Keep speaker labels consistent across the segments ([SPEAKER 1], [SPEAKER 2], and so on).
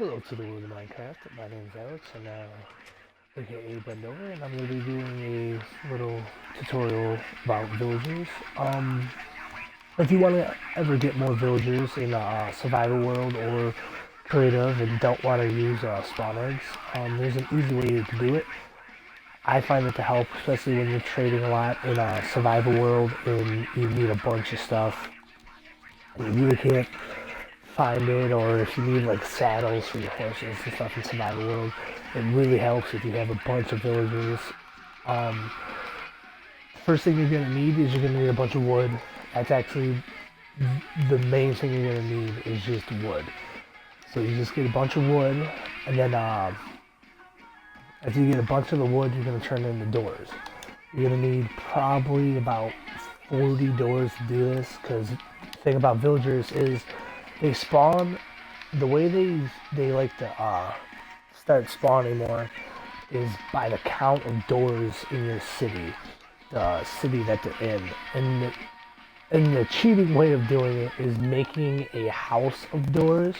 [SPEAKER 1] Hello to the world of Minecraft. My name is Alex, and aka Bendover, and I'm going to be doing a little tutorial about villagers. If you want to ever get more villagers in a survival world or creative and don't want to use spawn eggs, there's an easy way to do it. I find it to help, especially when you're trading a lot in a survival world and you need a bunch of stuff and you really can't find it, or if you need like saddles for your horses and stuff in survival world, it really helps if you have a bunch of villagers. Um, First thing you're gonna need is you're gonna need a bunch of wood. That's actually the main thing you're gonna need is just wood. So you just get a bunch of wood, and then after you get a bunch of the wood, you're gonna turn it into doors. You're gonna need probably about 40 doors to do this, because the thing about villagers is they spawn the way they like to start spawning more is by the count of doors in your city, the city that they're in. And the cheating way of doing it is making a house of doors,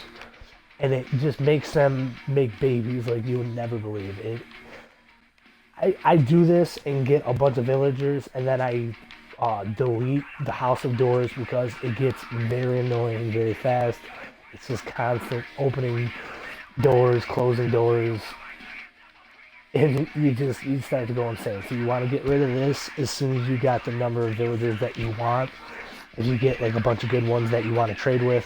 [SPEAKER 1] and it just makes them make babies like you would never believe it. I do this and get a bunch of villagers, and then I delete the house of doors because it gets very annoying very fast. It's just constant opening doors, closing doors, and you start to go insane. So you want to get rid of this as soon as you got the number of villagers that you want. If you get like a bunch of good ones that you want to trade with,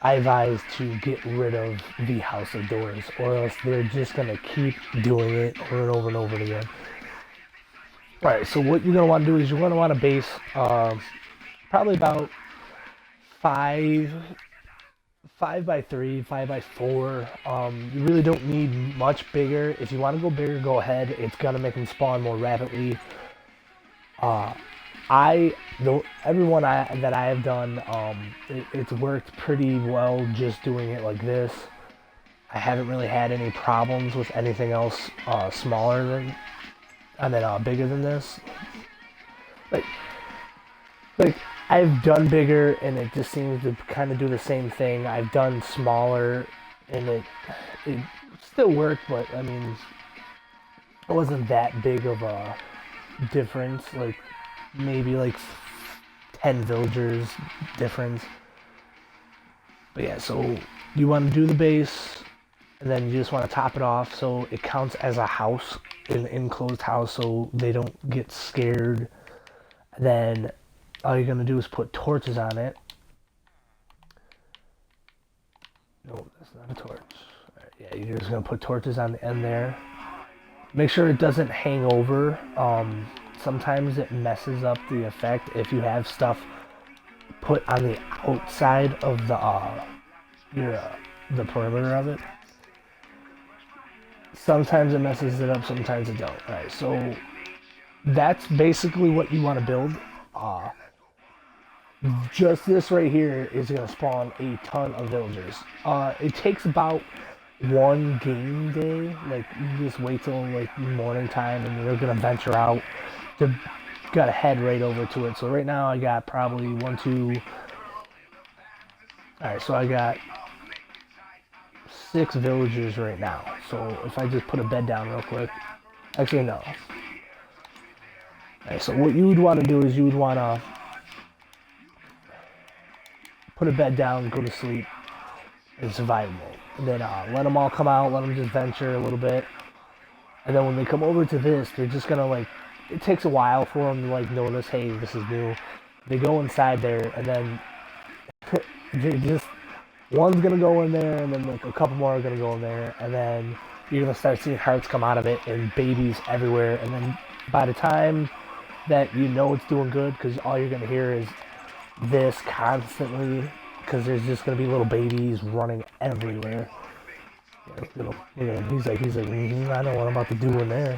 [SPEAKER 1] I advise to get rid of the house of doors, or else they're just gonna keep doing it over and over and over again. Alright, so what you're gonna want to do is you're gonna want to base probably about five 5x3, 5x4. You really don't need much bigger. If you want to go bigger, go ahead. It's gonna make them spawn more rapidly. Uh, everyone that I have done, it's worked pretty well just doing it like this. I haven't really had any problems with anything else smaller than, bigger than this. Like, like I've done bigger and it just seems to kind of do the same thing. I've done smaller and it still worked, but I mean, it wasn't that big of a difference. Like maybe like 10 villagers difference. But yeah, so you want to do the base, and then you just want to top it off so it counts as a house, an enclosed house, so they don't get scared. And then all you're gonna do is put torches on it. No, that's not a torch. Right, yeah, you're just gonna put torches on the end there. Make sure it doesn't hang over. Sometimes it messes up the effect if you have stuff put on the outside of the perimeter of it. Sometimes it messes it up, sometimes it don't. Alright, so that's basically what you want to build. Just this right here is going to spawn a ton of villagers. It takes about one game day. Like, you just wait till like morning time and they're going to venture out. They've got to head right over to it. So right now I got probably one, two. Alright, so I got 6 villagers right now. So if I just put a bed down real quick. Actually, no. Alright, so what you would want to do is you would want to put a bed down, go to sleep, in survival mode. And then let them all come out, let them just venture a little bit. And then when they come over to this, they're just going to like, it takes a while for them to like notice, hey, this is new. They go inside there, and then they just, one's going to go in there, and then like a couple more are going to go in there, and then you're going to start seeing hearts come out of it, and babies everywhere. And then by the time that you know it's doing good, because all you're going to hear is this constantly, because there's just going to be little babies running everywhere. Yeah, he's like, I know what I'm about to do in there.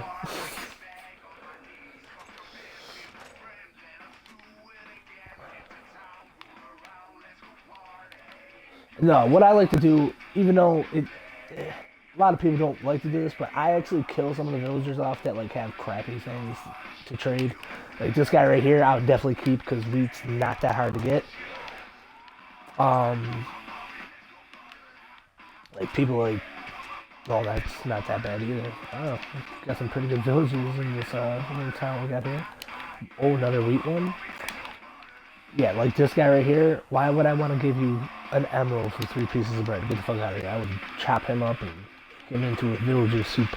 [SPEAKER 1] No, what I like to do, even though a lot of people don't like to do this, but I actually kill some of the villagers off that like have crappy things to trade. Like this guy right here, I would definitely keep because wheat's not that hard to get. Like like people like, well, that's not that bad either. Oh, got some pretty good villagers in this little town we got here. Oh, another wheat one. Yeah, like this guy right here. Why would I want to give you an emerald for 3 pieces of bread? Get the fuck out of here! I would chop him up and get him into a villager soup.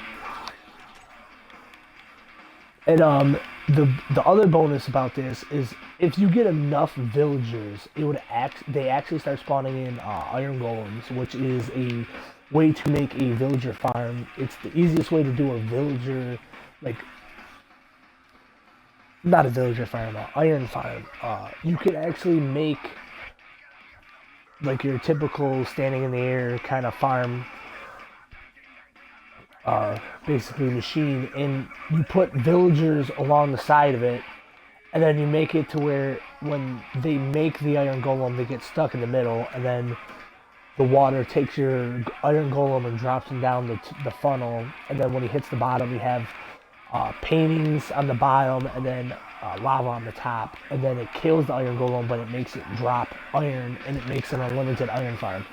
[SPEAKER 1] And the other bonus about this is if you get enough villagers, they actually start spawning in iron golems, which is a way to make a villager farm. It's the easiest way to do a villager, like, not a villager farm, iron farm. You could actually make like your typical standing in the air kind of farm, basically machine, and you put villagers along the side of it, and then you make it to where when they make the iron golem, they get stuck in the middle, and then the water takes your iron golem and drops him down the funnel, and then when he hits the bottom, you have paintings on the bottom, and then lava on the top, and then it kills the iron golem, but it makes it drop iron, and it makes an unlimited iron farm.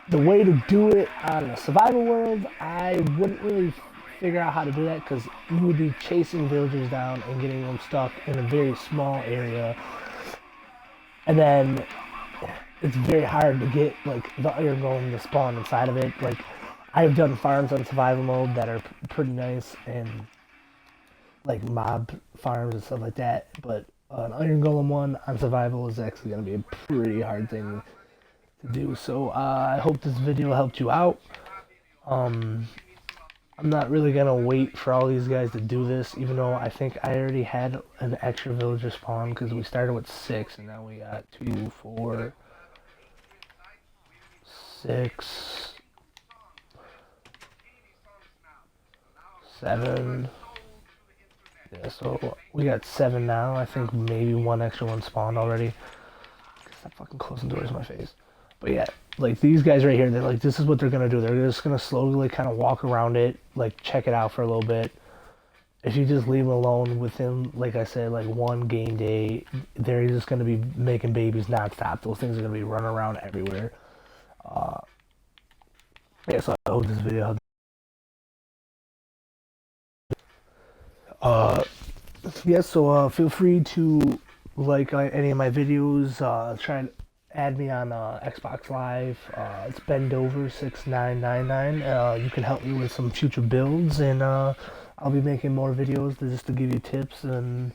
[SPEAKER 1] The way to do it on a survival world, I wouldn't really figure out how to do that, because you would be chasing villagers down and getting them stuck in a very small area, and then it's very hard to get like the iron golem to spawn inside of it. Like, I've done farms on survival mode that are pretty nice, and like mob farms and stuff like that, but an iron golem one on survival is actually going to be a pretty hard thing to do. So I hope this video helped you out. I'm not really going to wait for all these guys to do this, even though I think I already had an extra villager spawn, because we started with 6 and now we got 2, 4, 6, 7. Yeah, so we got 7 now. I think maybe 1 extra one spawned already. Stop fucking closing doors in my face. But yeah, like these guys right here, they're like, this is what they're gonna do. They're just gonna slowly like kind of walk around it, like check it out for a little bit. If you just leave them alone within, like I said, like 1 game day, they're just gonna be making babies nonstop. Those things are gonna be running around everywhere. Yeah, so I hope this video helped. Yeah, so feel free to like any of my videos. Try and add me on Xbox Live. It's Bendover6999. You can help me with some future builds, and I'll be making more videos just to give you tips and